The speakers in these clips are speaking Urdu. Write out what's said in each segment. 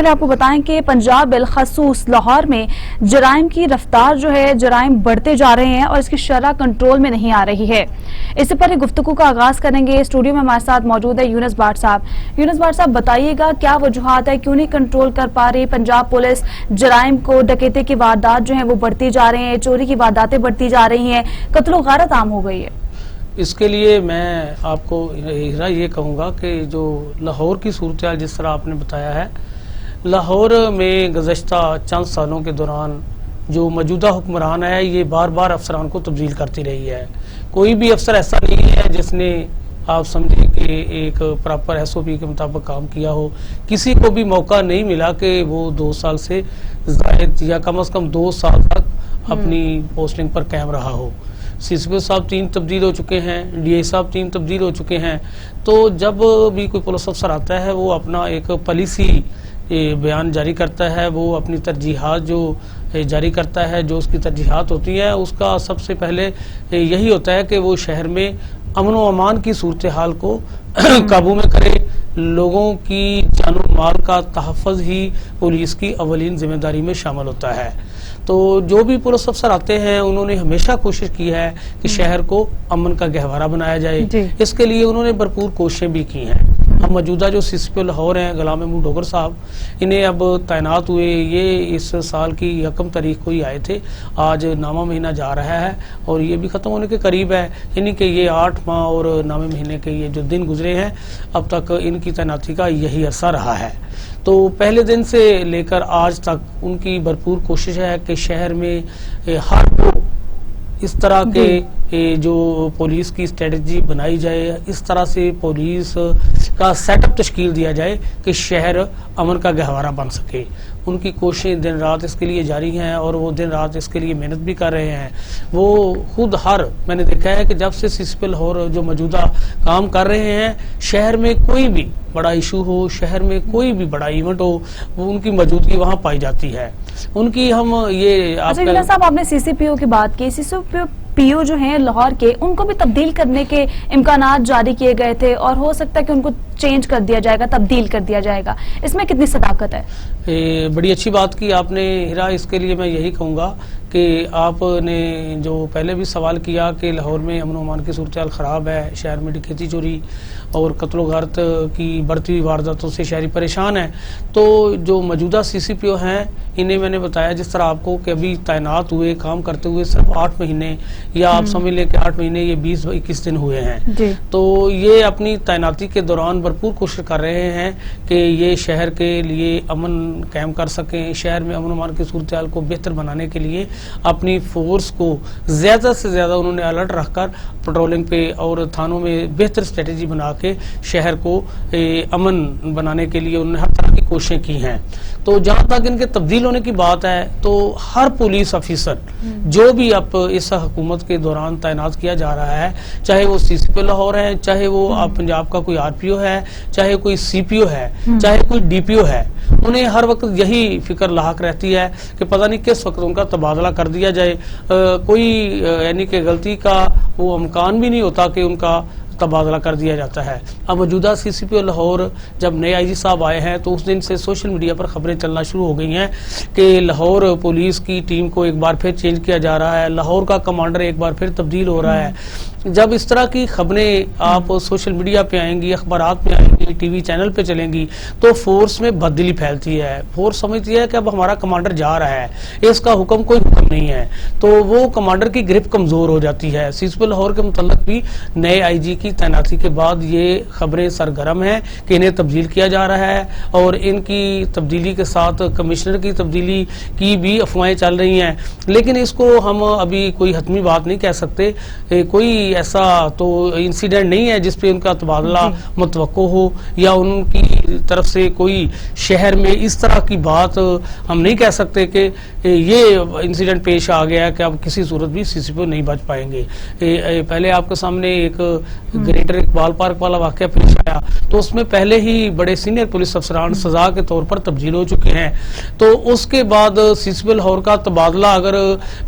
پہلے آپ کو بتائیں کہ پنجاب بالخصوص لاہور میں جرائم کی رفتار جو ہے، جرائم بڑھتے جا رہے ہیں اور اس کی شرح کنٹرول میں نہیں آ رہی ہے۔ اس سے پہلے گفتگو کا آغاز کریں گے۔ اسٹوڈیو میں ہمارے ساتھ موجود ہے یونس بھاٹ صاحب۔ یونس بھاٹ صاحب، بتائیے گا کیا وجوہات ہے، کیوں نہیں کنٹرول کر پا رہی پنجاب پولیس جرائم کو؟ ڈکیتی کی واردات جو ہیں وہ بڑھتی جا رہے ہیں، چوری کی وارداتیں بڑھتی جا رہی ہیں، قتل و غارت عام ہو گئی ہے۔ اس کے لیے میں آپ کو یہ کہوں گا کہ جو لاہور کی صورتحال جس طرح آپ نے بتایا ہے، لاہور میں گزشتہ چند سالوں کے دوران جو موجودہ حکمران ہے یہ بار بار افسران کو تبدیل کرتی رہی ہے۔ کوئی بھی افسر ایسا نہیں ہے جس نے آپ سمجھیں کہ ایک پراپر ایس او پی کے مطابق کام کیا ہو۔ کسی کو بھی موقع نہیں ملا کہ وہ 2 سال سے زائد یا کم از کم 2 سال تک اپنی پوسٹنگ پر قائم رہا ہو۔ سی سی پی او صاحب 3 تبدیل ہو چکے ہیں، ڈی آئی صاحب 3 تبدیل ہو چکے ہیں۔ تو جب بھی کوئی پولیس افسر آتا ہے وہ اپنا ایک پالیسی بیان جاری کرتا ہے، وہ اپنی ترجیحات جو جاری کرتا ہے، جو اس کی ترجیحات ہوتی ہیں، اس کا سب سے پہلے یہی ہوتا ہے کہ وہ شہر میں امن و امان کی صورتحال کو قابو میں کرے۔ لوگوں کی جان و مال کا تحفظ ہی پولیس کی اولین ذمہ داری میں شامل ہوتا ہے۔ تو جو بھی پولیس افسر آتے ہیں انہوں نے ہمیشہ کوشش کی ہے کہ شہر کو امن کا گہوارہ بنایا جائے۔ اس کے لیے انہوں نے بھرپور کوششیں بھی کی ہیں۔ ہم موجودہ جو سی سی پی او لاہور ہیں غلام محمود ڈوگر صاحب، انہیں اب تعینات ہوئے، یہ اس سال کی 1 تاریخ کو ہی آئے تھے۔ آج 9واں مہینہ جا رہا ہے اور یہ بھی ختم ہونے کے قریب ہے، یعنی کہ یہ 8 ماہ اور 9ویں مہینے کے یہ جو دن گزرے ہیں اب تک ان کی تعیناتی کا یہی عرصہ رہا ہے۔ تو پہلے دن سے لے کر آج تک ان کی بھرپور کوشش ہے کہ شہر میں ہر کو اس طرح کے جو پولیس کی اسٹریٹجی بنائی جائے، اس طرح سے پولیس کا سیٹ اپ تشکیل دیا جائے کہ شہر امن کا گہوارہ بن سکے۔ ان کی کوششیں دن رات اس کے لیے جاری ہیں اور وہ دن رات اس کے لیے محنت بھی کر رہے ہیں۔ وہ خود میں نے دیکھا ہے کہ جب سے سی سی پی لاہور جو موجودہ کام کر رہے ہیں، شہر میں کوئی بھی بڑا ایشو ہو، شہر میں کوئی بھی بڑا ایونٹ ہو، وہ ان کی موجودگی وہاں پائی جاتی ہے۔ ان کی ہم یہ صاحب آپ نے سی سی پی او کی بات کی، سی سی پی او جو ہیں لاہور کے، ان کو بھی تبدیل کرنے کے امکانات جاری کیے گئے تھے اور ہو سکتا ہے کہ ان کو چینج کر دیا جائے گا، تبدیل کر دیا جائے گا، اس میں کتنی صداقت ہے؟ بڑی اچھی بات کی آپ نے ہیرا۔ اس کے لیے میں یہی کہوں گا کہ آپ نے جو پہلے بھی سوال کیا کہ لاہور میں امن و امان کی صورتحال خراب ہے، شہر میں ڈکیتی چوری اور قتل و غارت کی بڑھتی ہوئی وارداتوں سے شہری پریشان ہے۔ تو جو موجودہ سی سی پی او ہیں انہیں میں نے بتایا جس طرح آپ کو کہ ابھی تعینات ہوئے کام کرتے ہوئے صرف 8 مہینے یا آپ سمجھ لیں کہ 8 مہینے یہ 20-21 دن ہوئے ہیں۔ تو یہ اپنی تعیناتی کے دوران بھرپور کوشش کر رہے ہیں کہ یہ شہر کے لیے امن قائم کر سکیں، شہر میں امن و امان کی صورتحال کو بہتر بنانے کے لیے اپنی فورس کو زیادہ سے زیادہ انہوں نے الرٹ رکھ کر پٹرولنگ پہ اور تھانوں میں بہتر اسٹریٹجی بنا کے شہر کو امن بنانے کے لیے انہوں نے ہر طرح کی کوششیں کی ہیں۔ تو جہاں تک ان کے تبدیل ہونے کی بات ہے تو ہر پولیس افیسر جو بھی اب اس حکومت کے دوران تعینات کیا جا رہا ہے، چاہے وہ سی سی پی او لاہور ہے، چاہے وہ پنجاب کا کوئی آر پی او ہے، چاہے کوئی سی پی او ہے، چاہے کوئی ڈی پی او ہے، انہیں ہر وقت یہی فکر لاحق رہتی ہے کہ پتہ نہیں کس وقت ان کا تبادلہ کر دیا جائے۔ کوئی یعنی کہ غلطی کا وہ امکان بھی نہیں ہوتا کہ ان کا تبادلہ کر دیا جاتا ہے۔ اب موجودہ سی سی پی او لاہور جب نئے آئی جی صاحب آئے ہیں تو اس دن سے سوشل میڈیا پر خبریں چلنا شروع ہو گئی ہیں کہ لاہور پولیس کی ٹیم کو ایک بار پھر چینج کیا جا رہا ہے، لاہور کا کمانڈر ایک بار پھر تبدیل ہو رہا ہے۔ جب اس طرح کی خبریں آپ سوشل میڈیا پہ آئیں گی، اخبارات میں آئیں گی، ٹی وی چینل پہ چلیں گی تو فورس میں بددلی پھیلتی ہے۔ فورس سمجھتی ہے کہ اب ہمارا کمانڈر جا رہا ہے، اس کا حکم کوئی حکم نہیں ہے، تو وہ کمانڈر کی گرپ کمزور ہو جاتی ہے۔ سی سی پی لاہور کے متعلق بھی نئے آئی جی کی تعیناتی کے بعد یہ خبریں سرگرم ہیں کہ انہیں تبدیل کیا جا رہا ہے اور ان کی تبدیلی کے ساتھ کمشنر کی تبدیلی کی بھی افواہیں چل رہی ہیں، لیکن اس کو ہم ابھی کوئی حتمی بات نہیں کہہ سکتے۔ کوئی ایسا تو انسیڈنٹ نہیں ہے جس پہ ان کا تبادلہ متوقع ہو یا ان کی طرف سے کوئی شہر میں اس طرح کی بات ہم نہیں کہہ سکتے کہ یہ انسیڈنٹ پیش آ گیا کہ اب کسی صورت بھی سی سی پی او نہیں بچ پائیں گے۔ پہلے آپ کے سامنے ایک گریٹر اقبال پارک والا واقعہ پیش آیا تو اس میں پہلے ہی بڑے سینئر پولیس افسران سزا کے طور پر تبدیل ہو چکے ہیں، تو اس کے بعد سی سی پی لاہور کا تبادلہ اگر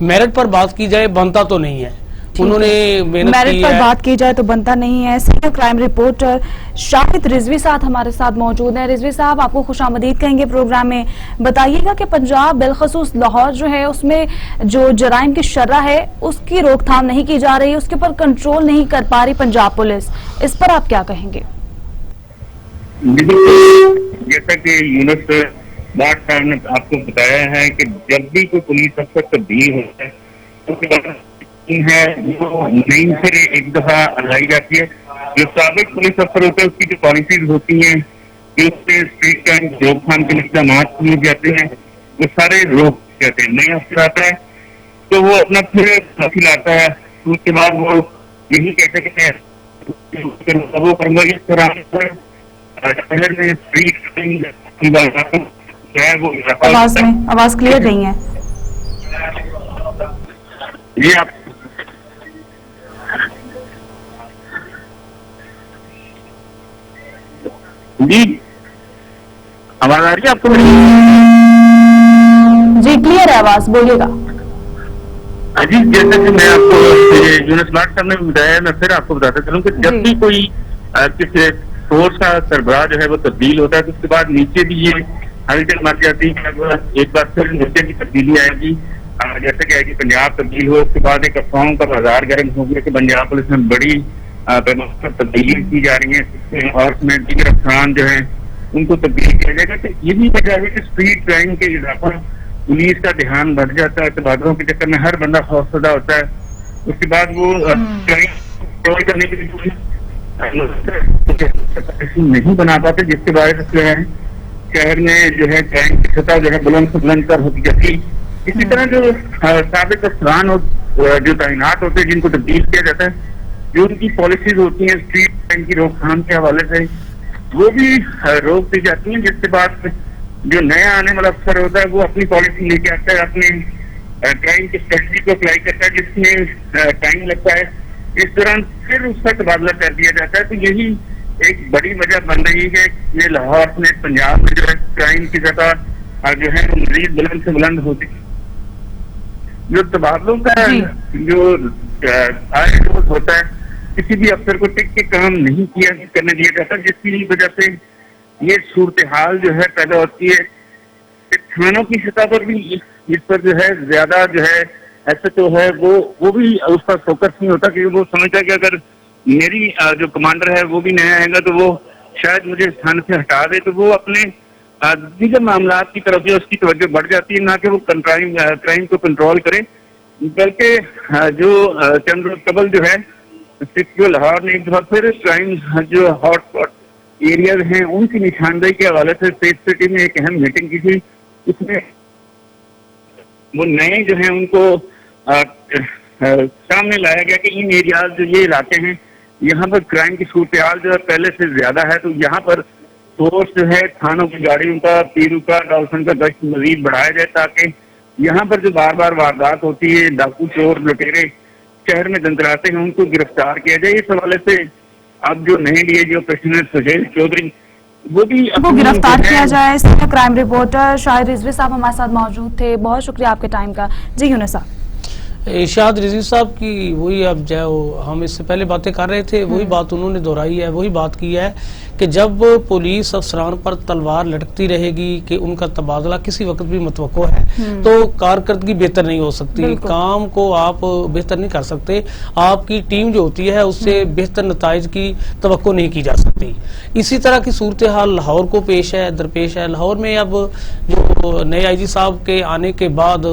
میرٹ پر بات کی جائے بنتا تو نہیں ہے۔ انہوں نے محنت میرٹ کی پر ہے. بات کی جائے تو بنتا نہیں ہے. سینئر کرائم رپورٹر شاہد رضوی صاحب ہمارے ساتھ موجود ہیں. رضوی صاحب آپ کو خوش آمدید کہیں گے پروگرام میں. بتائیے گا کہ پنجاب بالخصوص لاہور جو ہے اس میں جو جرائم کی شرح ہے اس کی روک تھام نہیں کی جا رہی, اس کے پر کنٹرول نہیں کر پا رہی پنجاب پولیس, اس پر آپ کیا کہیں گے؟ جیسا کہ یونس لاٹ صاحب نے آپ کو بتایا ہے کہ جب بھی کوئی پولیس افسر تبدیل ہوتا ہے اس کے بعد ہے وہ نئی سے ایک دفعہ لائی جاتی ہے. جو سابق پولیس افسر ہوتے ہیں اس کی جو پالیسیز ہوتی ہیں جو اس میں اسٹریٹ کرائم روک تھام کے اقدامات کیے جاتے ہیں وہ سارے روک جاتے ہیں. نیا افسر آتا ہے تو وہ اپنا پھر حاصل آتا ہے, اس کے بعد وہ یہی کہتے ہیں اس طرح شہر میں اسٹریٹ آواز کلیئر نہیں ہے. یہ آپ جی آواز آ رہی ہے آپ کو؟ جی کلیئر ہے آواز, بولیے گا. جی جیسا کہ میں آپ کو یونس لاٹ صاحب نے بتایا, میں پھر آپ کو بتاتا چلوں کہ جب بھی کوئی کسی فورس کا سربراہ جو ہے وہ تبدیل ہوتا ہے تو اس کے بعد نیچے بھی یہ ہلچل مچ جاتی ہے کہ ایک بار پھر نیچے کی تبدیلی آئے گی. جیسے کہ پنجاب تبدیل ہو اس کے بعد ایک افواہوں کا بازار گرم ہو گیا کہ پنجاب پولیس میں بڑی پیمانے پر تبدیلی کی جا رہی ہے اور اس میں دیگر افسران جو ہیں ان کو تبدیل کیا جائے گا. تو یہی وجہ ہے کہ اسٹریٹ کرائم کے اضافہ پولیس کا دھیان بڑھ جاتا ہے, تبادلوں کے چکر میں ہر بندہ خوفزدہ ہوتا ہے. اس کے بعد وہ کنٹرول کرنے کے لیے نہیں بنا پاتے جس کے باعث جو ہے شہر میں جو ہے کرائم کی سطح جو ہے بلند سے بلند کر ہوتی جاتی. اسی طرح جو سابق افسران اور جو تعینات ہوتے ہیں جن کو تبدیل کیا جاتا ہے, جو ان کی پالیسیز ہوتی ہیں اسٹریٹ کرائم کی روک تھام کے حوالے سے وہ بھی روک دی جاتی ہیں, جس کے بعد جو نیا آنے والا افسر ہوتا ہے وہ اپنی پالیسی لے کے آتا ہے, اپنے کرائم کی اسٹریٹجی کو اپلائی کرتا ہے جس میں ٹائم لگتا ہے. اس دوران پھر اس کا تبادلہ کر دیا جاتا ہے. تو یہی ایک بڑی وجہ بن رہی ہے کہ لاہور میں پنجاب میں جو ہے کرائم کی سطح جو ہے وہ مزید بلند سے بلند ہوتی. جو تبادلوں کا جو آئے روز ہوتا ہے کسی بھی افسر کو ٹک کے کام نہیں کرنے دیا جاتا, جس کی وجہ سے یہ صورتحال جو ہے پیدا ہوتی ہے کہ تھانوں کی سطح پر بھی اس پر جو ہے زیادہ جو ہے ایسا تو ہے وہ بھی اس پر فوکس نہیں ہوتا, کہ وہ سمجھتا ہے کہ اگر میری جو کمانڈر ہے وہ بھی نیا آئے گا تو وہ شاید مجھے اس تھانے سے ہٹا دے, تو وہ اپنے دیگر معاملات کی طرف جو اس کی توجہ بڑھ جاتی ہے, نہ کہ وہ کرائم کو کنٹرول کرے. بلکہ جو چند روز قبل جو ہے لاہور نے ایک دفعہ پھر کرائم جو ہاٹ اسپاٹ ایریاز ہیں ان کی نشاندہی کے حوالے سے اسٹیٹ سٹی میں ایک اہم میٹنگ کی تھی. اس میں وہ نئے جو ہیں ان کو سامنے لایا گیا کہ ان ایریاز جو یہ علاقے ہیں یہاں پر کرائم کی صورتحال جو ہے پہلے سے زیادہ ہے, تو یہاں پر فورس جو ہے تھانوں کی گاڑیوں کا, پیرو کا, ڈالفن کا گشت مزید بڑھایا جائے تاکہ یہاں پر جو بار بار واردات ہوتی ہے, ڈاکو چور لٹیرے شہر میں دندراتے ہیں, ان کو گرفتار کیا جائے. اس حوالے سے اب جو نئے ڈی اے جی آپریشنر سہیل چودھری وہ بھی گرفتار کیا جائے. سینئر کرائم رپورٹر شاہد رضوی صاحب ہمارے ساتھ موجود تھے, بہت شکریہ آپ کے ٹائم کا. جی یونس صاحب. شاہد رضوی صاحب کی وہی اب جو ہم اس سے پہلے باتیں کر رہے تھے وہی بات انہوں نے دہرائی ہے, وہی بات کی ہے کہ جب پولیس افسران پر تلوار لٹکتی رہے گی کہ ان کا تبادلہ کسی وقت بھی متوقع ہے تو کارکردگی بہتر نہیں ہو سکتی, کام کو آپ بہتر نہیں کر سکتے, آپ کی ٹیم جو ہوتی ہے اس سے بہتر نتائج کی توقع نہیں کی جا سکتی. اسی طرح کی صورتحال لاہور کو پیش ہے, درپیش ہے. لاہور میں اب جو نئے آئی جی صاحب کے آنے کے بعد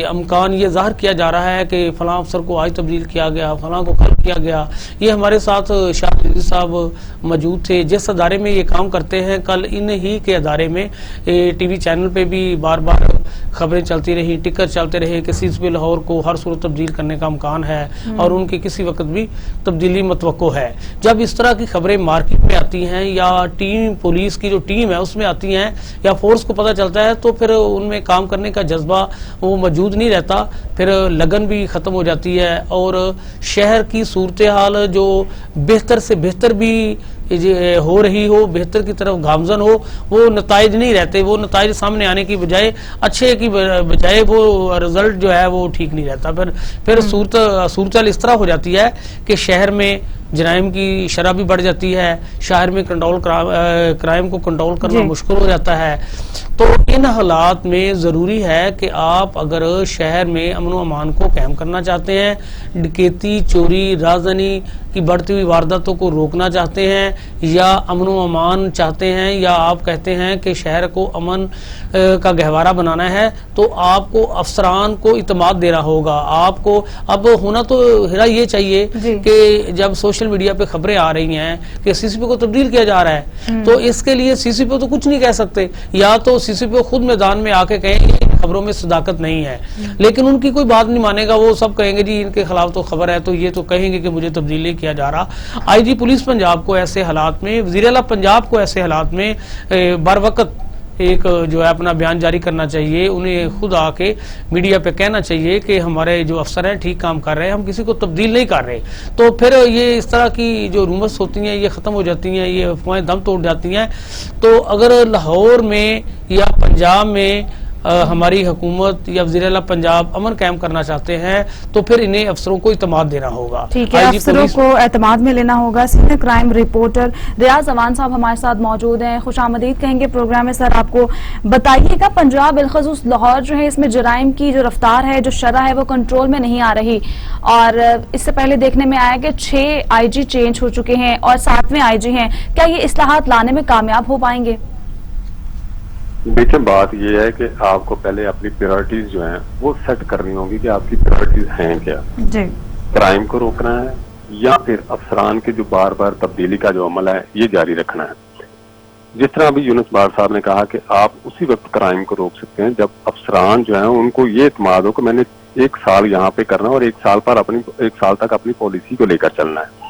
امکان یہ ظاہر کیا جا رہا ہے کہ فلاں افسر کو آج تبدیل کیا گیا, فلاں کو کل کیا گیا. یہ ہمارے ساتھ شاہد رضوی صاحب موجود تھے جس ادارے میں یہ کام کرتے ہیں. کل ان ہی کے ادارے میں ٹی وی چینل پہ بھی بار بار خبریں چلتی رہی, ٹکر چلتے رہے کہ سی ایس پی لاہور کو ہر صورت تبدیل کرنے کا امکان ہے اور ان کی کسی وقت بھی تبدیلی متوقع ہے. جب اس طرح کی خبریں مارکیٹ میں آتی ہیں یا ٹیم پولیس کی جو ٹیم ہے اس میں آتی ہیں یا فورس کو پتہ چلتا ہے تو پھر ان میں کام کرنے کا جذبہ وہ موجود نہیں رہتا, پھر لگن بھی ختم ہو جاتی ہے اور شہر کی صورتحال جو بہتر سے بہتر بھی ہو رہی ہو، بہتر کی طرف گامزن ہو، وہ نتائج نہیں رہتے، وہ نتائج سامنے آنے کی بجائے اچھے کی بجائے وہ رزلٹ جو ہے وہ ٹھیک نہیں رہتا. پھر صورتحال اس طرح ہو جاتی ہے کہ شہر میں جرائم کی شرح بھی بڑھ جاتی ہے، شہر میں کرائم کو کنٹرول کرنا مشکل ہو جاتا ہے. تو ان حالات میں ضروری ہے کہ آپ اگر شہر میں امن و امان کو قائم کرنا چاہتے ہیں، ڈکیتی، چوری، رازدانی کی بڑھتی ہوئی وارداتوں کو روکنا چاہتے ہیں، یا امن و امان چاہتے ہیں، یا آپ کہتے ہیں کہ شہر کو امن کا گہوارہ بنانا ہے، تو آپ کو افسران کو اعتماد دینا ہوگا. آپ کو اب ہونا تو ہرا یہ چاہیے کہ جب سوشل میڈیا پہ خبریں آ رہی ہیں کہ سی سی پی کو تبدیل کیا جا رہا ہے، تو اس کے لیے سی سی پی تو کچھ نہیں کہہ سکتے، یا تو سی سی پی خود میدان میں آ کے کہیں گے خبروں میں صداقت نہیں ہے، لیکن ان کی کوئی بات نہیں مانے گا. وہ سب کہیں گے جی ان کے خلاف تو خبر ہے، تو یہ تو کہیں گے کہ مجھے تبدیل نہیں کیا جا رہا. آئی جی پولیس پنجاب کو ایسے حالات میں، وزیر اعلیٰ پنجاب کو ایسے حالات میں بر وقت ایک جو ہے اپنا بیان جاری کرنا چاہیے. انہیں خود آ کے میڈیا پہ کہنا چاہیے کہ ہمارے جو افسر ہیں ٹھیک کام کر رہے ہیں، ہم کسی کو تبدیل نہیں کر رہے. تو پھر یہ اس طرح کی جو رومرز ہوتی ہیں یہ ختم ہو جاتی ہیں، یہ افواہیں دم توڑ جاتی ہیں. تو اگر لاہور میں یا پنجاب میں ہماری حکومت یا وزیر اعلیٰ پنجاب امن قائم کرنا چاہتے ہیں تو پھر انہیں افسروں کو اعتماد دینا ہوگا. ٹھیک ہے، افسروں کو اعتماد میں لینا ہوگا. سینئر کرائم رپورٹر ریاض امان صاحب ہمارے ساتھ موجود ہیں. خوش آمدید کہیں گے پروگرام میں. سر آپ کو بتائیے گا پنجاب بالخصوص لاہور جو ہے اس میں جرائم کی جو رفتار ہے، جو شرح ہے وہ کنٹرول میں نہیں آ رہی، اور اس سے پہلے دیکھنے میں آیا کہ 6 آئی جی چینج ہو چکے ہیں اور 7ویں آئی جی ہیں. کیا یہ اصلاحات لانے میں کامیاب ہو پائیں گے؟ دیکھیں بات یہ ہے کہ آپ کو پہلے اپنی پریورٹیز جو ہیں وہ سیٹ کرنی ہوگی کہ آپ کی پریورٹیز ہیں کیا. جی، کرائم کو روکنا ہے یا پھر افسران کے جو بار بار تبدیلی کا جو عمل ہے یہ جاری رکھنا ہے. جس طرح ابھی یونس بار صاحب نے کہا کہ آپ اسی وقت کرائم کو روک سکتے ہیں جب افسران جو ہیں ان کو یہ اعتماد ہو کہ میں نے 1 سال یہاں پہ کرنا اور 1 سال تک اپنی پالیسی کو لے کر چلنا ہے.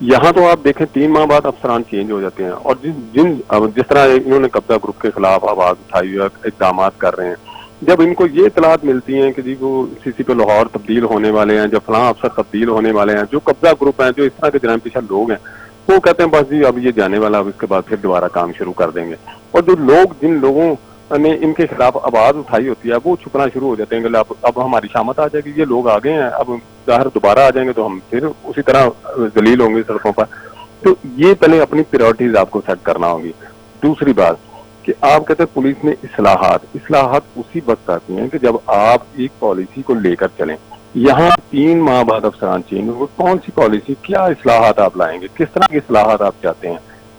یہاں تو آپ دیکھیں 3 ماہ بعد افسران چینج ہو جاتے ہیں، اور جس طرح انہوں نے قبضہ گروپ کے خلاف آواز اٹھائی ہوئی اقدامات کر رہے ہیں، جب ان کو یہ اطلاعات ملتی ہیں کہ جی وہ سی سی پی لاہور تبدیل ہونے والے ہیں، جب فلاں افسر تبدیل ہونے والے ہیں، جو قبضہ گروپ ہیں، جو اس طرح کے جرائم پیشہ لوگ ہیں، وہ کہتے ہیں بس جی اب یہ جانے والا، اب اس کے بعد پھر دوبارہ کام شروع کر دیں گے. اور جن لوگوں نے ان کے خلاف آواز اٹھائی ہوتی ہے وہ چھپنا شروع ہو جاتے ہیں کہ اب ہماری شامت آ جائے گی، یہ لوگ آگے ہیں، اب ظاہر دوبارہ آ جائیں گے تو ہم پھر اسی طرح ذلیل ہوں گے سڑکوں پر. تو یہ پہلے اپنی پریورٹیز آپ کو سیٹ کرنا ہوگی. دوسری بات کہ آپ کہتے ہیں پولیس میں اصلاحات اسی وقت آتی ہیں کہ جب آپ ایک پالیسی کو لے کر چلیں. یہاں 3 ماہ بعد افسران چینج ہوگا، کون سی پالیسی، کیا اصلاحات آپ لائیں گے، کس طرح کی اصلاحات آپ چاہتے ہیں.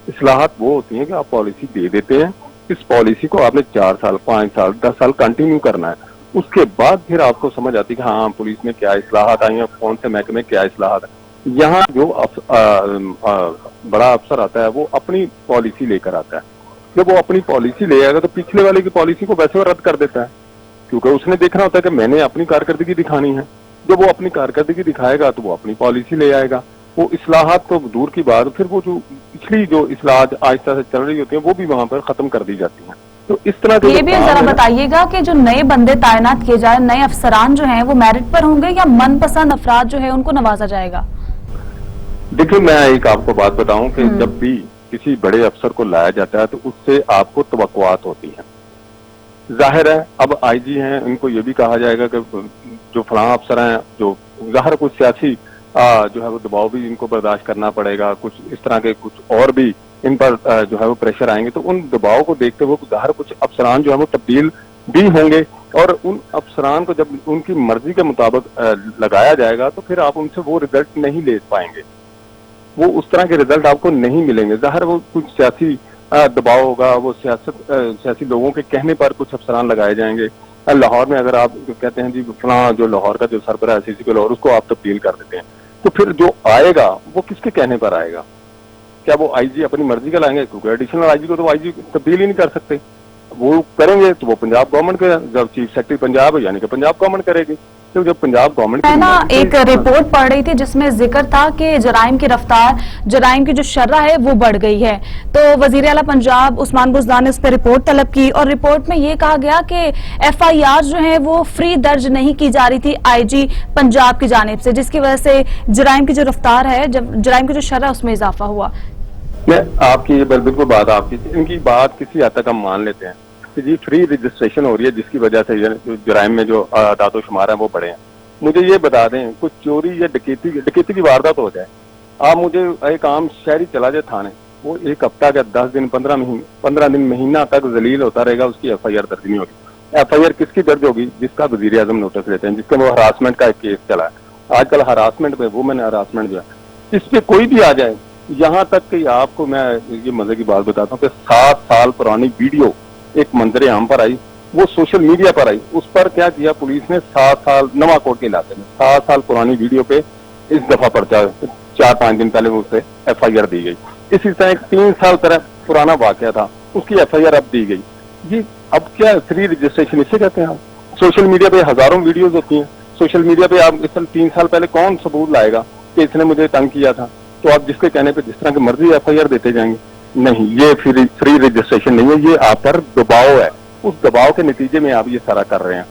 اصلاحات وہ ہوتی ہیں کہ آپ پالیسی دے دیتے ہیں، اس پالیسی کو آپ نے 4 سال 5 سال 10 سال کنٹینیو کرنا ہے. اس کے بعد پھر آپ کو سمجھ آتی ہے کہ ہاں پولیس میں کیا اصلاحات آئی ہیں، کون سے محکمے میں کیا اصلاحات ہیں. یہاں جو بڑا افسر آتا ہے وہ اپنی پالیسی لے کر آتا ہے. جب وہ اپنی پالیسی لے آئے گا تو پچھلے والے کی پالیسی کو ویسے وہ رد کر دیتا ہے، کیونکہ اس نے دیکھنا ہوتا ہے کہ میں نے اپنی کارکردگی دکھانی ہے. جب وہ اپنی کارکردگی دکھائے گا تو وہ اپنی پالیسی لے آئے گا. وہ اصلاحات تو دور کی بات، پھر وہ جو پچھلی جو اصلاحات آہستہ سے چل رہی ہوتی ہیں وہ بھی وہاں پر ختم کر دی جاتی ہیں. تو اس طرح کے یہ بھی ذرا بتائیے گا کہ جو نئے بندے تعینات کیے جائیں، نئے افسران جو ہیں وہ میرٹ پر ہوں گے یا من پسند افراد جو ہے ان کو نوازا جائے گا؟ دیکھیں میں ایک آپ کو بات بتاؤں کہ جب بھی کسی بڑے افسر کو لایا جاتا ہے تو اس سے آپ کو توقعات ہوتی ہیں. ظاہر ہے اب آئی جی ہیں، ان کو یہ بھی کہا جائے گا کہ جو فلاں افسر ہیں، جو ظاہر کچھ سیاسی جو ہے وہ دباؤ بھی ان کو برداشت کرنا پڑے گا، کچھ اس طرح کے کچھ اور بھی ان پر جو ہے وہ پریشر آئیں گے. تو ان دباؤ کو دیکھتے ہوئے ظاہر کچھ افسران جو ہے وہ تبدیل بھی ہوں گے، اور ان افسران کو جب ان کی مرضی کے مطابق لگایا جائے گا تو پھر آپ ان سے وہ رزلٹ نہیں لے پائیں گے، وہ اس طرح کے رزلٹ آپ کو نہیں ملیں گے. ظاہر وہ کچھ سیاسی دباؤ ہوگا، وہ سیاسی لوگوں کے کہنے پر کچھ افسران لگائے جائیں گے. لاہور میں اگر آپ کہتے ہیں جی فلاں جو لاہور کا جو سربراہ سی سی پی لاہور، اس کو آپ تبدیل کر دیتے ہیں، تو پھر جو آئے گا وہ کس کے کہنے پر آئے گا؟ کیا وہ آئی جی اپنی مرضی کا لائیں گے؟ کیونکہ ایڈیشنل آئی جی کو تو آئی جی تبدیل ہی نہیں کر سکتے. وہ کریں گے تو وہ پنجاب گورنمنٹ کے جب چیف سیکرٹری پنجاب ہے یعنی کہ پنجاب گورنمنٹ کرے گی. تو جب پنجاب گورنمنٹ میں نا ایک رپورٹ پڑھ رہی تھی جس میں ذکر تھا کہ جرائم کی رفتار، جرائم کی جو شرح ہے وہ بڑھ گئی ہے. تو وزیر اعلیٰ پنجاب عثمان بزدار نے اس پہ رپورٹ طلب کی، اور رپورٹ میں یہ کہا گیا کہ ایف آئی آر جو ہیں وہ فری درج نہیں کی جا رہی تھی آئی جی پنجاب کی جانب سے، جس کی وجہ سے جرائم کی جو رفتار ہے، جرائم کی جو شرح اس میں اضافہ ہوا. میں آپ کی بالکل بات آپ کی ان کی بات کسی حد تک ہم مان لیتے ہیں کہ جی فری رجسٹریشن ہو رہی ہے جس کی وجہ سے جرائم میں جو اعداد و شمار ہیں وہ بڑھے ہیں. مجھے یہ بتا دیں کچھ چوری یا ڈکیتی کی واردات ہو جائے, آپ مجھے ایک عام شہری چلا جائے تھانے, وہ ایک ہفتہ کا 10 دن 15 دن مہینہ تک ذلیل ہوتا رہے گا, اس کی ایف آئی آر درج نہیں ہوگی. ایف آئی آر کس کی درج ہوگی؟ جس کا وزیر اعظم نوٹس لیتے ہیں, جس کے وہ ہراسمنٹ کا ایک کیس چلا ہے. آج کل ہراسمنٹ پہ وومن ہراسمنٹ جو ہے اس پہ کوئی بھی آ جائے, یہاں تک کہ آپ کو میں یہ مزے کی بات بتاتا ہوں کہ 7 سال پرانی ویڈیو ایک منظر عام پر آئی, وہ سوشل میڈیا پر آئی, اس پر کیا کیا پولیس نے 7 سال نواں کوٹ کے علاقے میں 7 سال پرانی ویڈیو پہ اس دفعہ پرچہ 4-5 دن پہلے اسے ایف آئی آر دی گئی. اسی طرح ایک 3 سال پرانا واقعہ تھا, اس کی ایف آئی آر اب دی گئی. جی اب کیا فری رجسٹریشن اسے کہتے ہیں. آپ سوشل میڈیا پہ ہزاروں ویڈیوز ہوتی ہیں, سوشل میڈیا پہ آپ اس 3 سال پہلے کون ثبوت لائے گا کہ اس نے مجھے تنگ کیا تھا, تو آپ جس کے کہنے پہ جس طرح کی مرضی ایف آئی آر دیتے جائیں گے. نہیں, یہ فری رجسٹریشن نہیں ہے, یہ آپ پر دباؤ ہے. اس دباؤ کے نتیجے میں آپ یہ سارا کر رہے ہیں.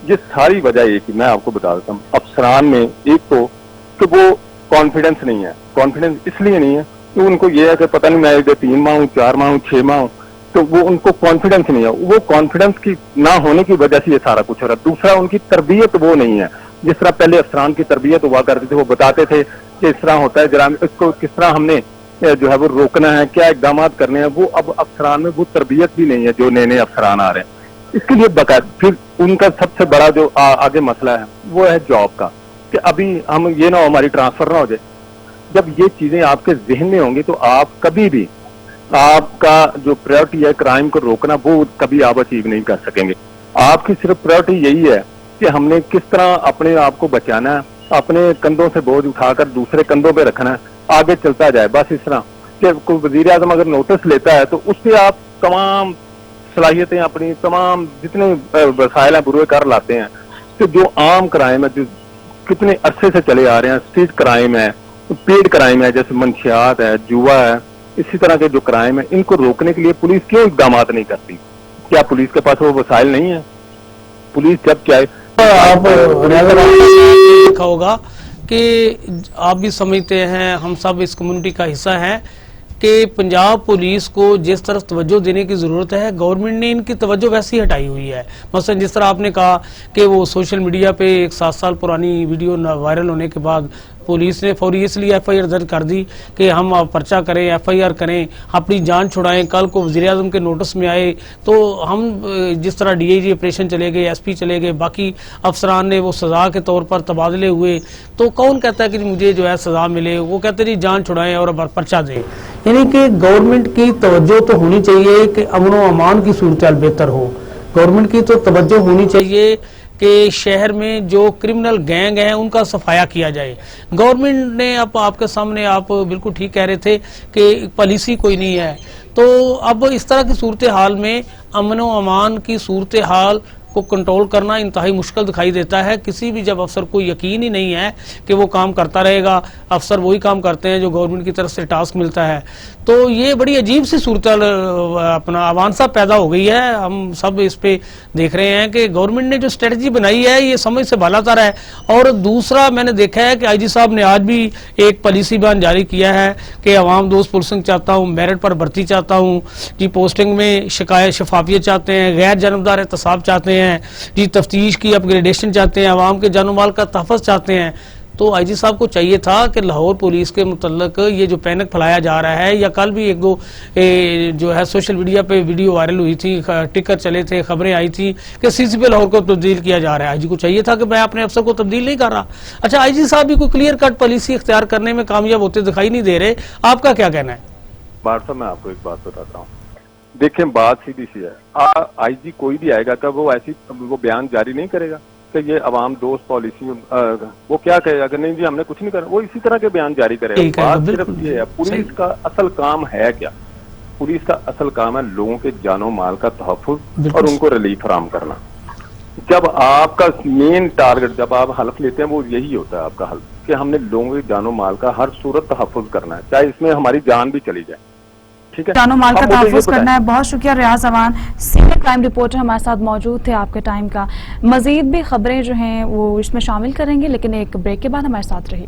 یہ ساری وجہ ایک ہی میں آپ کو بتا دیتا ہوں, افسران میں ایک تو کہ وہ کانفیڈنس نہیں ہے. کانفیڈنس اس لیے نہیں ہے کہ ان کو یہ ہے کہ پتہ نہیں میں 3 ماہ ہوں, 4 ماہ ہوں, 6 ماہ ہوں, تو وہ ان کو کانفیڈنس نہیں ہے. وہ کانفیڈنس کی نہ ہونے کی وجہ سے یہ سارا کچھ ہو رہا ہے. دوسرا, ان کی تربیت وہ نہیں ہے جس طرح پہلے افسران کی تربیت ہوا کرتی تھی. وہ بتاتے تھے کہ اس طرح ہوتا ہے جرائم, اس کو کس طرح ہم نے جو ہے وہ روکنا ہے, کیا اقدامات کرنے ہیں. وہ اب افسران میں وہ تربیت بھی نہیں ہے جو نئے افسران آ رہے ہیں. اس کے لیے باقاعدہ پھر ان کا سب سے بڑا جو آگے مسئلہ ہے وہ ہے جاب کا, کہ ابھی ہم یہ نہ ہو ہماری ٹرانسفر نہ ہو جائے. جب یہ چیزیں آپ کے ذہن میں ہوں گی تو آپ کبھی بھی آپ کا جو پرائرٹی ہے کرائم کو روکنا, وہ کبھی آپ اچیو نہیں کر سکیں گے. آپ کی صرف پرائرٹی یہی ہے کہ ہم نے کس طرح اپنے آپ کو بچانا ہے, اپنے کندھوں سے بوجھ اٹھا کر دوسرے کندھوں پہ رکھنا ہے, آگے چلتا جائے. بس اس طرح کہ کوئی وزیر اعظم اگر نوٹس لیتا ہے تو اس سے آپ تمام صلاحیتیں اپنی تمام جتنے وسائل ہیں بروئے کر لاتے ہیں. تو جو عام کرائم ہے جو کتنے عرصے سے چلے آ رہے ہیں, اسٹریٹ کرائم ہے, پیڈ کرائم ہے, جیسے منشیات ہے, جوا ہے, اسی طرح کے جو کرائم ہے, ان کو روکنے کے لیے پولیس کیوں اقدامات نہیں کرتی؟ کیا پولیس کے پاس وہ وسائل نہیں ہے؟ پولیس جب چاہے. آپ دیکھا ہوگا کہ آپ بھی سمجھتے ہیں, ہم سب اس کمیونٹی کا حصہ ہیں کہ پنجاب پولیس کو جس طرف توجہ دینے کی ضرورت ہے, گورنمنٹ نے ان کی توجہ ویسی ہٹائی ہوئی ہے. مثلا جس طرح آپ نے کہا کہ وہ سوشل میڈیا پہ ایک 7 سال پرانی ویڈیو وائرل ہونے کے بعد پولیس نے فوری اس لیے ایف آئی آر درج کر دی کہ ہم پرچہ کریں, ایف آئی آر کریں, اپنی جان چھڑائیں. کل کو وزیر اعظم کے نوٹس میں آئے تو ہم جس طرح ڈی آئی جی آپریشن چلے گئے, ایس پی چلے گئے, باقی افسران نے وہ سزا کے طور پر تبادلے ہوئے, تو کون کہتا ہے کہ مجھے جو ہے سزا ملے؟ وہ کہتے ہیں جان چھڑائیں اور پرچہ دیں. یعنی کہ گورنمنٹ کی توجہ تو ہونی چاہیے کہ امن و امان کی صورتحال بہتر ہو. گورنمنٹ کی تو توجہ ہونی چاہیے کہ شہر میں جو کرمنل گینگ ہیں ان کا صفایا کیا جائے. گورنمنٹ نے اب آپ کے سامنے آپ بالکل ٹھیک کہہ رہے تھے کہ پالیسی کوئی نہیں ہے, تو اب اس طرح کی صورتحال میں امن و امان کی صورتحال کو کنٹرول کرنا انتہائی مشکل دکھائی دیتا ہے. کسی بھی جب افسر کو یقین ہی نہیں ہے کہ وہ کام کرتا رہے گا, افسر وہی کام کرتے ہیں جو گورنمنٹ کی طرف سے ٹاسک ملتا ہے, تو یہ بڑی عجیب سی صورتحال اپنا عوام صاحب پیدا ہو گئی ہے. ہم سب اس پہ دیکھ رہے ہیں کہ گورنمنٹ نے جو اسٹریٹجی بنائی ہے یہ سمجھ سے بالا تر ہے. اور دوسرا میں نے دیکھا ہے کہ آئی جی صاحب نے آج بھی ایک پالیسی بیان جاری کیا ہے کہ عوام دوست پولیسنگ چاہتا ہوں, میرٹ پر بھرتی چاہتا ہوں جی, پوسٹنگ میں شفافیت چاہتے ہیں, غیر جانبدار احتساب چاہتے ہیں جی, تفتیش کی اپ گریڈیشن چاہتے ہیں, عوام کے جان و مال کا تحفظ چاہتے ہیں. تو آئی جی صاحب کو چاہیے تھا کہ لاہور پولیس کے متعلق یہ جو پینک پھیلایا جا رہا ہے, یا کل بھی ایک دو جو ہے سوشل میڈیا پہ ویڈیو وائرل ہوئی تھی, ٹکر چلے تھے, خبریں آئی تھی کہ سی سی پی لاہور کو تبدیل کیا جا رہا ہے. آئی جی کو چاہیے تھا کہ میں اپنے افسر کو تبدیل نہیں کر رہا. اچھا, آئی جی صاحب بھی کوئی کلیئر کٹ پالیسی اختیار کرنے میں کامیاب ہوتے دکھائی نہیں دے رہے. آپ کا کیا کہنا ہے؟ بار صاحب میں آپ کو ایک بات بتاتا ہوں. دیکھیں, بات سیدھی سی ہے. آئی جی کوئی بھی آئے گا کہ وہ ایسی وہ بیان جاری نہیں کرے گا کہ یہ عوام دوست پالیسی, وہ کیا کہے گا کہ نہیں جی ہم نے کچھ نہیں کرا, وہ اسی طرح کے بیان جاری کرے گا. بات صرف یہ ہے, پولیس کا اصل کام ہے کیا؟ پولیس کا اصل کام ہے لوگوں کے جان و مال کا تحفظ اور ان کو ریلیف فراہم کرنا. جب آپ کا مین ٹارگٹ جب آپ حلف لیتے ہیں وہ یہی ہوتا ہے آپ کا حلف کہ ہم نے لوگوں کے جان و مال کا ہر صورت تحفظ کرنا ہے, چاہے اس میں ہماری جان بھی چلی جائے. جان و مال کا تحفظ کرنا ہے. بہت شکریہ ریاض امان, سینئر کرائم رپورٹر ہمارے ساتھ موجود تھے آپ کے ٹائم کا. مزید بھی خبریں جو ہیں وہ اس میں شامل کریں گے, لیکن ایک بریک کے بعد ہمارے ساتھ رہیے.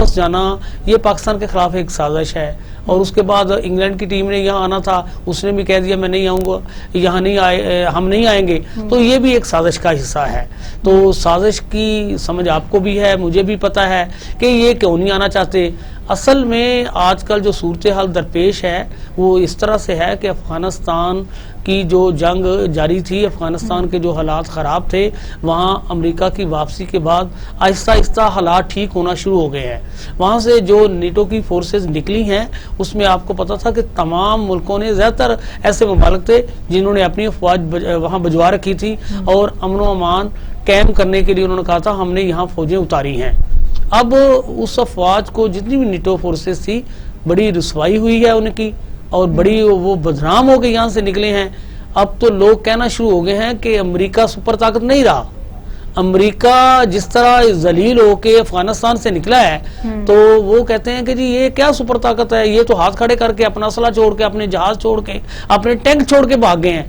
واپس جانا یہ پاکستان کے خلاف ایک سازش ہے. اور اس کے بعد انگلینڈ کی ٹیم نے یہاں آنا تھا, اس نے بھی کہہ دیا میں نہیں آؤں گا, یہاں نہیں آئے, ہم نہیں آئیں گے. تو یہ بھی ایک سازش کا حصہ ہے. تو سازش کی سمجھ آپ کو بھی ہے, مجھے بھی پتا ہے کہ یہ کیوں نہیں آنا چاہتے. اصل میں آج کل جو صورتحال درپیش ہے وہ اس طرح سے ہے کہ افغانستان کی جو جنگ جاری تھی, افغانستان کے جو حالات خراب تھے, وہاں امریکہ کی واپسی کے بعد آہستہ آہستہ حالات ٹھیک ہونا شروع ہو گئے ہیں. وہاں سے جو نیٹو کی فورسز نکلی ہیں اس میں آپ کو پتا تھا کہ تمام ملکوں نے, زیادہ تر ایسے ممالک تھے جنہوں نے اپنی افواج وہاں بھجوا رکھی تھی اور امن و امان قائم کرنے کے لیے انہوں نے کہا تھا ہم نے یہاں فوجیں اتاری ہیں. اب اس افواج کو جتنی بھی نیٹو فورسز تھی بڑی رسوائی ہوئی ہے ان کی, اور بڑی وہ بدنام ہو کے یہاں سے نکلے ہیں. اب تو لوگ کہنا شروع ہو گئے ہیں کہ امریکہ سپر طاقت نہیں رہا. امریکہ جس طرح ذلیل ہو کے افغانستان سے نکلا ہے تو وہ کہتے ہیں کہ جی یہ کیا سپر طاقت ہے, یہ تو ہاتھ کھڑے کر کے اپنا اسلحہ چھوڑ کے, اپنے جہاز چھوڑ کے, اپنے ٹینک چھوڑ کے بھاگ گئے ہیں.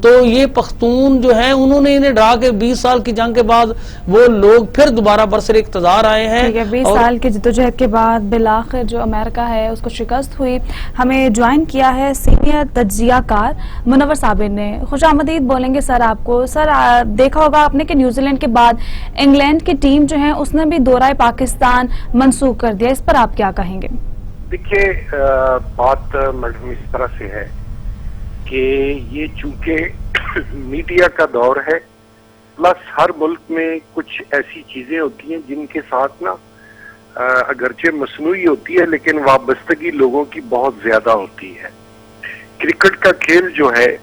تو یہ پختون جو ہیں انہوں نے انہیں ڈرا کے 20 سال کی جنگ کے بعد وہ لوگ پھر دوبارہ برسر اقتدار آئے ہیں. 20 سال کی جدوجہد کے بعد بالآخر جو امریکہ ہے اس کو شکست ہوئی. ہمیں جوائن کیا ہے سینئر تجزیہ کار منور صابر نے. خوش آمدید بولیں گے سر آپ کو. سر دیکھا ہوگا آپ نے کہ نیوزی لینڈ کے بعد انگلینڈ کی ٹیم جو ہے اس نے بھی دورہ پاکستان منسوخ کر دیا, اس پر آپ کیا کہیں گے؟ دیکھیے بات میڈم اس طرح سے ہے کہ یہ چونکہ میڈیا کا دور ہے, پلس ہر ملک میں کچھ ایسی چیزیں ہوتی ہیں جن کے ساتھ نا اگرچہ مصنوعی ہوتی ہے لیکن وابستگی لوگوں کی بہت زیادہ ہوتی ہے. کرکٹ کا کھیل جو ہے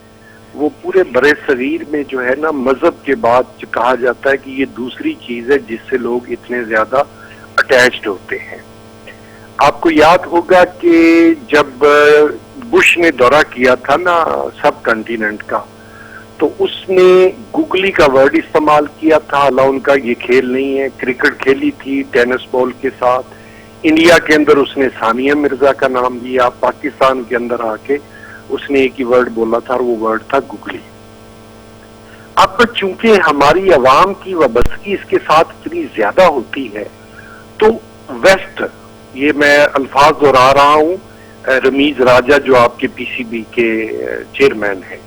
وہ پورے برے صغیر میں جو ہے نا مذہب کے بعد کہا جاتا ہے کہ یہ دوسری چیز ہے جس سے لوگ اتنے زیادہ اٹیچڈ ہوتے ہیں. آپ کو یاد ہوگا کہ جب بش نے دورہ کیا تھا نا سب کنٹیننٹ کا, تو اس نے گوگلی کا ورڈ استعمال کیا تھا. حالانکہ ان کا یہ کھیل نہیں ہے, کرکٹ کھیلی تھی ٹینس بال کے ساتھ. انڈیا کے اندر اس نے ثانیہ مرزا کا نام لیا, پاکستان کے اندر آ کے اس نے ایک ہی ورڈ بولا تھا اور وہ ورڈ تھا گوگلی. اب چونکہ ہماری عوام کی وابستگی اس کے ساتھ اتنی زیادہ ہوتی ہے تو ویسٹ, یہ میں الفاظ دہرا رہا ہوں, رمیز راجہ جو آپ کے پی سی بی کے چیئرمین ہیں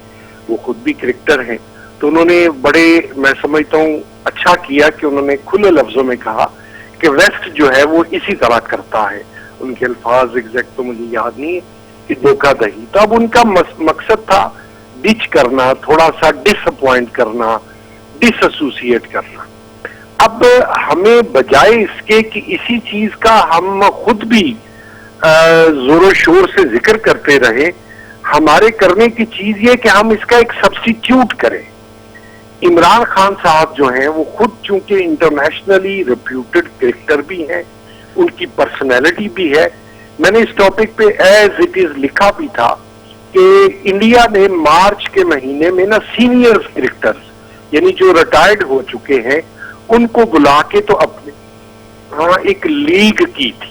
وہ خود بھی کرکٹر ہیں, تو انہوں نے بڑے میں سمجھتا ہوں اچھا کیا کہ انہوں نے کھلے لفظوں میں کہا کہ ویسٹ جو ہے وہ اسی طرح کرتا ہے. ان کے الفاظ ایگزیکٹ تو مجھے یاد نہیں ہے کہ دھوکہ دہی. تو اب ان کا مقصد تھا ڈچ کرنا, تھوڑا سا ڈس اپوائنٹ کرنا, ڈس ایسوسیٹ کرنا. اب ہمیں بجائے اس کے کہ اسی چیز کا ہم خود بھی زور و شور سے ذکر کرتے رہے, ہمارے کرنے کی چیز یہ کہ ہم اس کا ایک سبسٹیٹیوٹ کریں. عمران خان صاحب جو ہیں وہ خود چونکہ انٹرنیشنلی ریپیوٹڈ کرکٹر بھی ہیں, ان کی پرسنالٹی بھی ہے. میں نے اس ٹاپک پہ ایز اٹ از لکھا بھی تھا کہ انڈیا نے مارچ کے مہینے میں نا سینئر کرکٹرز یعنی جو ریٹائرڈ ہو چکے ہیں ان کو بلا کے تو اپنے ایک لیگ کی تھی.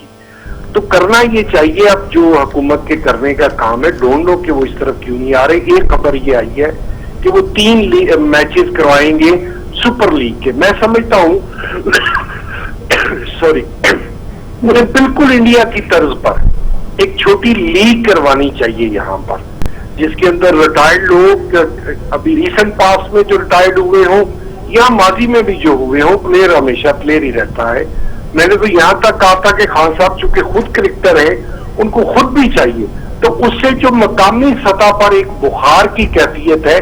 تو کرنا یہ چاہیے, اب جو حکومت کے کرنے کا کام ہے, ڈونٹ نو کہ وہ اس طرف کیوں نہیں آ رہے. ایک خبر یہ آئی ہے کہ وہ 3 میچز کروائیں گے سپر لیگ کے. میں سمجھتا ہوں سوری انہیں بالکل انڈیا کی طرز پر ایک چھوٹی لیگ کروانی چاہیے یہاں پر, جس کے اندر ریٹائرڈ لوگ ابھی ریسنٹ پاس میں جو ریٹائرڈ ہوئے ہوں یا ماضی میں بھی جو ہوئے ہوں, پلیئر ہمیشہ پلیئر ہی رہتا ہے. میں نے تو یہاں تک کہا تھا کہ خان صاحب چونکہ خود کرکٹر ہیں ان کو خود بھی چاہیے, تو اس سے جو مقامی سطح پر ایک بخار کی کیفیت ہے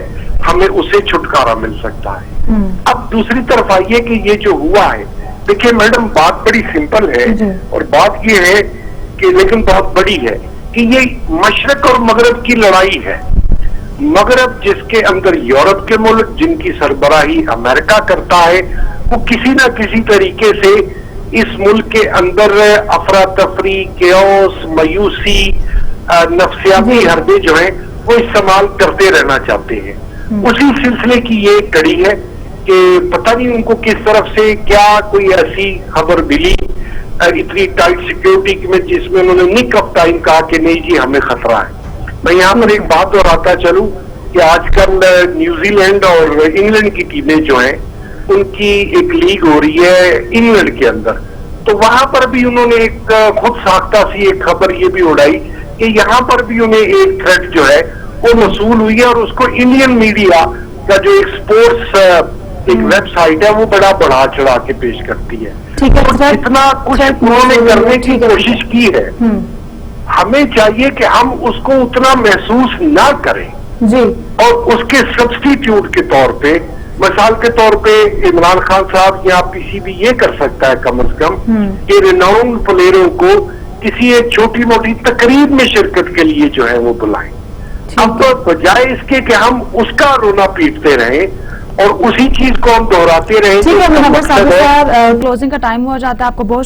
ہمیں اسے چھٹکارا مل سکتا ہے. اب دوسری طرف آئیے کہ یہ جو ہوا ہے, دیکھیے میڈم بات بڑی سمپل ہے اور بات یہ ہے کہ لیکن بہت بڑی ہے کہ یہ مشرق اور مغرب کی لڑائی ہے. مغرب جس کے اندر یورپ کے ملک جن کی سربراہی امریکہ کرتا ہے, وہ کسی نہ کسی طریقے سے اس ملک کے اندر افراتفری, کیوس, مایوسی, نفسیاتی حربے جو ہیں وہ استعمال کرتے رہنا چاہتے ہیں. اسی سلسلے کی یہ کڑی ہے کہ پتہ نہیں ان کو کس طرف سے کیا کوئی ایسی خبر ملی اتنی ٹائٹ سیکیورٹی میں جس میں انہوں نے نک آف ٹائم کہا کہ نہیں جی ہمیں خطرہ ہے. میں یہاں پر ایک بات دہراتا چلوں کہ آج کل نیوزی لینڈ اور انگلینڈ کی ٹیمیں جو ہیں ان کی ایک لیگ ہو رہی ہے انگلینڈ کے اندر, تو وہاں پر بھی انہوں نے ایک خود ساختہ سی ایک خبر یہ بھی اڑائی کہ یہاں پر بھی انہیں ایک تھریٹ جو ہے وہ موصول ہوئی ہے، اور اس کو انڈین میڈیا کا جو ایک سپورٹس ایک ویب سائٹ ہے وہ بڑا بڑھا چڑھا کے پیش کرتی ہے. ٹھیک ہے اور سر، جتنا کچھ انہوں نے کرنے کی کوشش کی ہے، ہمیں چاہیے کہ ہم اس کو اتنا محسوس نہ کریں، جی اور اس کے سبسٹیٹیوٹ کے طور پہ مثال کے طور پہ عمران خان صاحب یا پی سی بی یہ کر سکتا ہے کم از کم کہ ریناؤنڈ پلیئروں کو کسی ایک چھوٹی موٹی تقریب میں شرکت کے لیے جو ہے وہ بلائیں. اب بجائے اس کے کہ ہم اس کا رونا پیٹتے رہیں اور اسی چیز کو ہم دہراتے رہیں. ٹھیک ہے محمد صابر صاحب، کلوزنگ کا ٹائم ہو جاتا ہے، آپ کو بہت